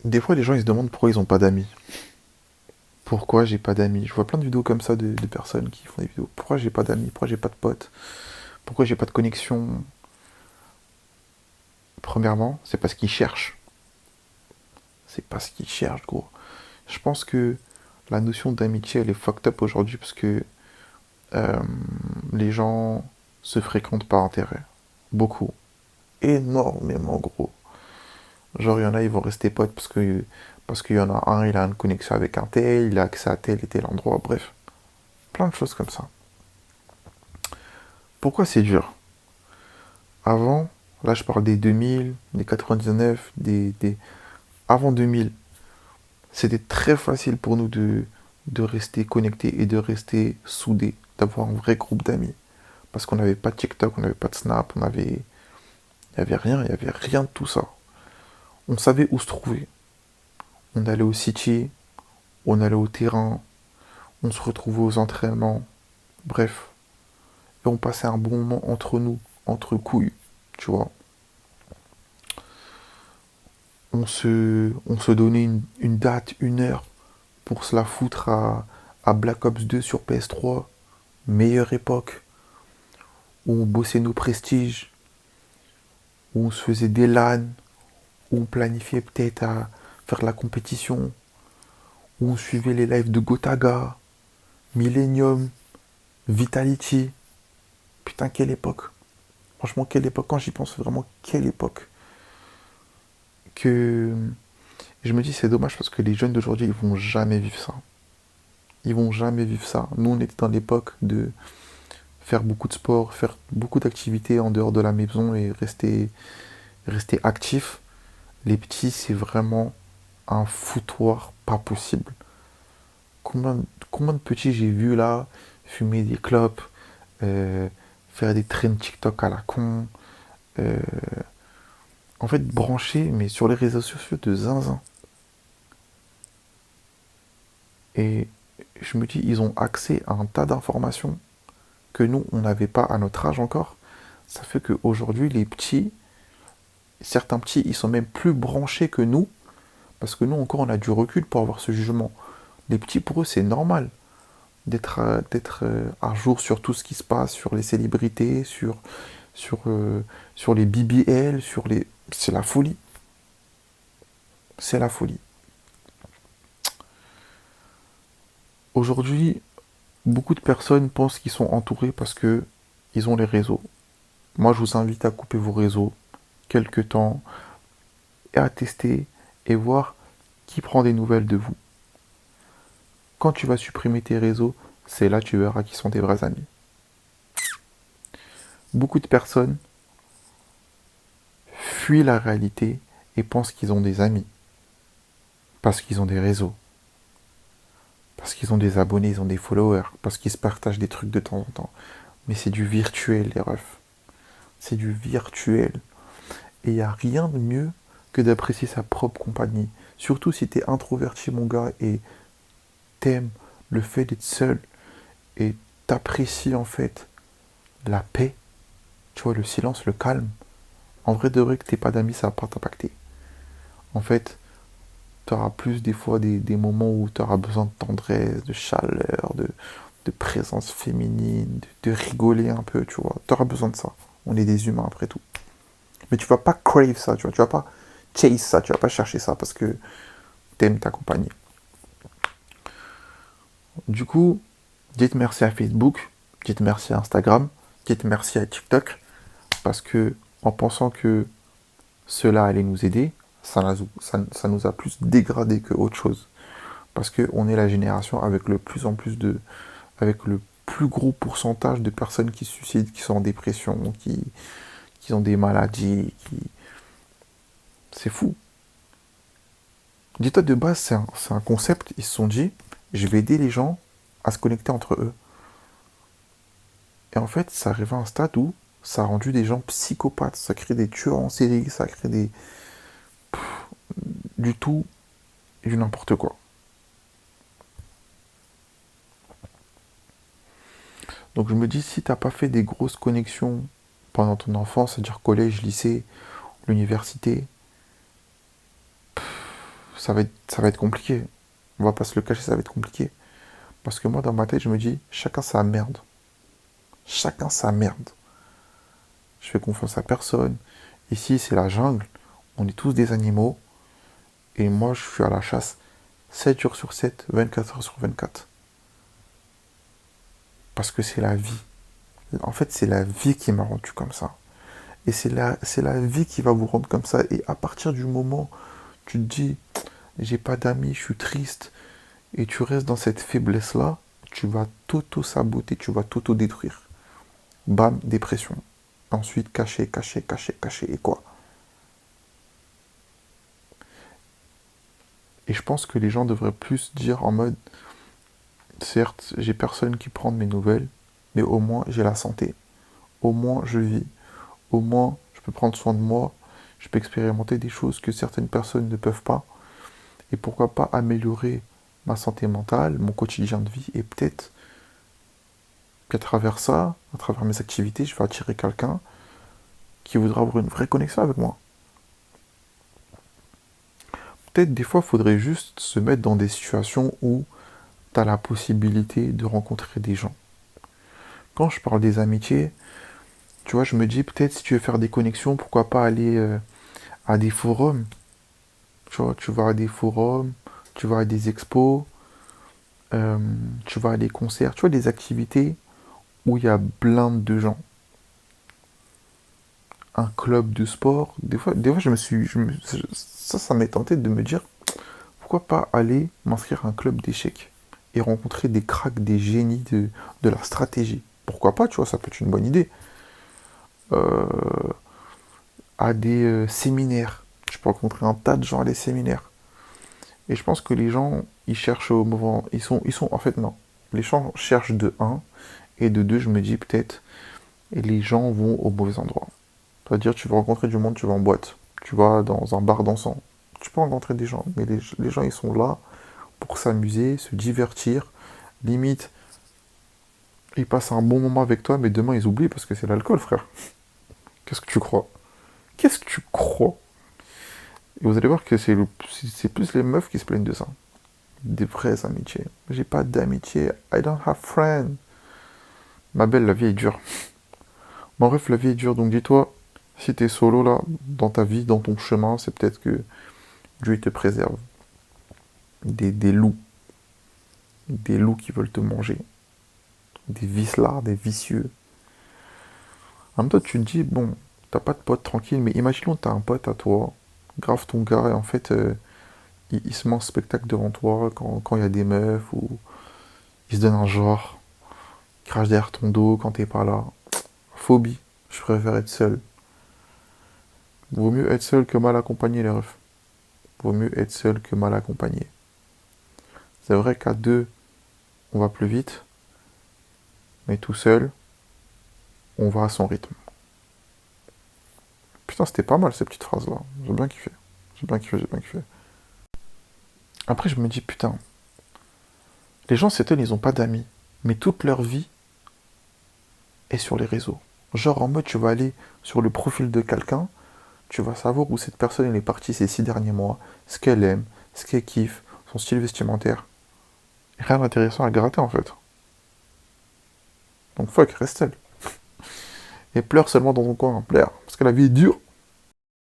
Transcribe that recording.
Des fois, les gens ils se demandent pourquoi ils ont pas d'amis. Pourquoi j'ai pas d'amis? Je vois plein de vidéos comme ça de personnes qui font des vidéos. Pourquoi j'ai pas d'amis? Pourquoi j'ai pas de potes? Pourquoi j'ai pas de connexion? Premièrement, c'est parce qu'ils cherchent. C'est parce qu'ils cherchent, gros. Je pense que la notion d'amitié, elle est fucked up aujourd'hui parce que euh, les gens se fréquentent par intérêt. Beaucoup. Énormément, gros. Genre, il y en a, ils vont rester potes parce qu'il y en a un, il a une connexion avec un tel, il a accès à tel et tel endroit, bref. Plein de choses comme ça. Pourquoi c'est dur? Avant, là je parle des 2000, des 99, avant 2000, c'était très facile pour nous de rester connectés et de rester soudés, d'avoir un vrai groupe d'amis. Parce qu'on n'avait pas de TikTok, on n'avait pas de Snap, il y avait rien de tout ça. On savait où se trouver. On allait au city, on allait au terrain, on se retrouvait aux entraînements, bref. Et on passait un bon moment entre nous, entre couilles, tu vois. On se donnait une date, une heure pour se la foutre à Black Ops 2 sur PS3, meilleure époque, où on bossait nos prestiges, où on se faisait des LAN, où on planifiait peut-être à faire la compétition, où on suivait les lives de Gotaga, Millennium, Vitality. Putain, quelle époque. Franchement, quelle époque. Quand j'y pense, vraiment, quelle époque. Que je me dis, c'est dommage parce que les jeunes d'aujourd'hui, ils vont jamais vivre ça. Ils vont jamais vivre ça. Nous, on était dans l'époque de faire beaucoup de sport, faire beaucoup d'activités en dehors de la maison et rester actif. Les petits, c'est vraiment un foutoir pas possible. Combien, combien de petits j'ai vu là fumer des clopes, euh, faire des traînes TikTok à la con, euh, en fait branchés mais sur les réseaux sociaux de zinzin. Et je me dis, ils ont accès à un tas d'informations que nous, on n'avait pas à notre âge encore. Ça fait qu'aujourd'hui, les petits, certains petits, ils sont même plus branchés que nous, parce que nous encore, on a du recul pour avoir ce jugement. Les petits, pour eux, c'est normal d'être à jour sur tout ce qui se passe, sur les célébrités, sur les BBL, sur les... C'est la folie. C'est la folie. Aujourd'hui, beaucoup de personnes pensent qu'ils sont entourés parce que ils ont les réseaux. Moi, je vous invite à couper vos réseaux quelque temps et à tester et voir qui prend des nouvelles de vous. Quand tu vas supprimer tes réseaux, c'est là que tu verras qui sont tes vrais amis. Beaucoup de personnes fuient la réalité et pensent qu'ils ont des amis. Parce qu'ils ont des réseaux. Parce qu'ils ont des abonnés, ils ont des followers. Parce qu'ils se partagent des trucs de temps en temps. Mais c'est du virtuel, les refs. C'est du virtuel. Et il n'y a rien de mieux que d'apprécier sa propre compagnie. Surtout si t'es introverti, mon gars, et t'aimes le fait d'être seul. Et t'apprécies, en fait, la paix. Tu vois, le silence, le calme. En vrai de vrai, que t'aies pas d'amis, ça va pas t'impacter. En fait, tu auras plus des fois des moments où tu auras besoin de tendresse, de chaleur, de présence féminine, de rigoler un peu, tu vois. Tu auras besoin de ça. On est des humains après tout. Mais tu vas pas crave ça, tu vois. Tu vas pas chase ça, tu vas pas chercher ça parce que t'aimes ta compagnie. Du coup, dites merci à Facebook, dites merci à Instagram, dites merci à TikTok parce que en pensant que cela allait nous aider, ça nous a plus dégradé que autre chose. Parce qu'on est la génération avec le plus en plus de, avec le plus gros pourcentage de personnes qui se suicident, qui sont en dépression, qui ont des maladies, c'est fou. Dis-toi de base, c'est un concept, ils se sont dit, je vais aider les gens à se connecter entre eux. Et en fait, ça arrive à un stade où ça a rendu des gens psychopathes, ça crée des tueurs en série, ça crée du tout et du n'importe quoi. Donc je me dis, si t'as pas fait des grosses connexions pendant ton enfance, c'est-à-dire collège, lycée, l'université, ça va être compliqué. On va pas se le cacher, ça va être compliqué. Parce que moi, dans ma tête, je me dis, chacun sa merde. Chacun sa merde. Je fais confiance à personne. Ici, c'est la jungle. On est tous des animaux. Et moi, je suis à la chasse 7 jours sur 7, 24 heures sur 24. Parce que c'est la vie. En fait, c'est la vie qui m'a rendu comme ça. Et c'est la vie qui va vous rendre comme ça. Et à partir du moment où tu te dis, j'ai pas d'amis, je suis triste, et tu restes dans cette faiblesse-là, tu vas t'auto-saboter, tu vas t'auto-détruire. Bam, dépression. Ensuite, cacher, cacher, cacher, cacher, et quoi? Et je pense que les gens devraient plus dire en mode, certes, j'ai personne qui prend de mes nouvelles, mais au moins j'ai la santé. Au moins je vis. Au moins je peux prendre soin de moi. Je peux expérimenter des choses que certaines personnes ne peuvent pas. Et pourquoi pas améliorer ma santé mentale, mon quotidien de vie. Et peut-être qu'à travers ça, à travers mes activités, je vais attirer quelqu'un qui voudra avoir une vraie connexion avec moi. Peut-être des fois, il faudrait juste se mettre dans des situations où tu as la possibilité de rencontrer des gens. Quand je parle des amitiés, tu vois, je me dis peut-être si tu veux faire des connexions, pourquoi pas aller à des forums. Tu vois, tu vas à des forums, tu vas à des expos, euh, tu vas à des concerts, tu vois, des activités où il y a plein de gens. Un club de sport, des fois ça m'est tenté de me dire, pourquoi pas aller m'inscrire à un club d'échecs et rencontrer des cracks, des génies de la stratégie. Pourquoi pas, tu vois, ça peut être une bonne idée. À des séminaires. Je peux rencontrer un tas de gens à des séminaires. Et je pense que les gens, ils cherchent au moment. En fait, non. Les gens cherchent de un, et de deux, je me dis peut-être, et les gens vont au mauvais endroit. C'est-à-dire, tu vas rencontrer du monde, tu vas en boîte, tu vas dans un bar dansant. Tu peux rencontrer des gens, mais les gens, ils sont là pour s'amuser, se divertir. Limite, ils passent un bon moment avec toi, mais demain, ils oublient parce que c'est l'alcool, frère. Qu'est-ce que tu crois? Qu'est-ce que tu crois? Et vous allez voir que c'est plus les meufs qui se plaignent de ça. Des vraies amitiés. J'ai pas d'amitié. I don't have friends. Ma belle, la vie est dure. Mon ref, la vie est dure. Donc dis-toi, si t'es solo là, dans ta vie, dans ton chemin, c'est peut-être que Dieu te préserve. Des loups. Des loups qui veulent te manger. Des vicelards, des vicieux. En même temps, tu te dis, bon, t'as pas de pote tranquille, mais imaginons que t'as un pote à toi, grave ton gars, et en fait, il se met en spectacle devant toi quand il y a des meufs, ou il se donne un genre, il crache derrière ton dos quand t'es pas là. Phobie, je préfère être seul. Vaut mieux être seul que mal accompagné, les refs. Vaut mieux être seul que mal accompagné. C'est vrai qu'à deux, on va plus vite, mais tout seul, on va à son rythme. Putain, c'était pas mal ces petites phrases-là. J'ai bien kiffé. J'ai bien kiffé, j'ai bien kiffé. Après, je me dis, putain, les gens s'étonnent, ils ont pas d'amis. Mais toute leur vie est sur les réseaux. Genre en mode, tu vas aller sur le profil de quelqu'un, tu vas savoir où cette personne elle est partie ces 6 derniers mois, ce qu'elle aime, ce qu'elle kiffe, son style vestimentaire. Rien d'intéressant à gratter en fait. Donc fuck, reste seul. Et pleure seulement dans ton coin, pleure. Parce que la vie est dure.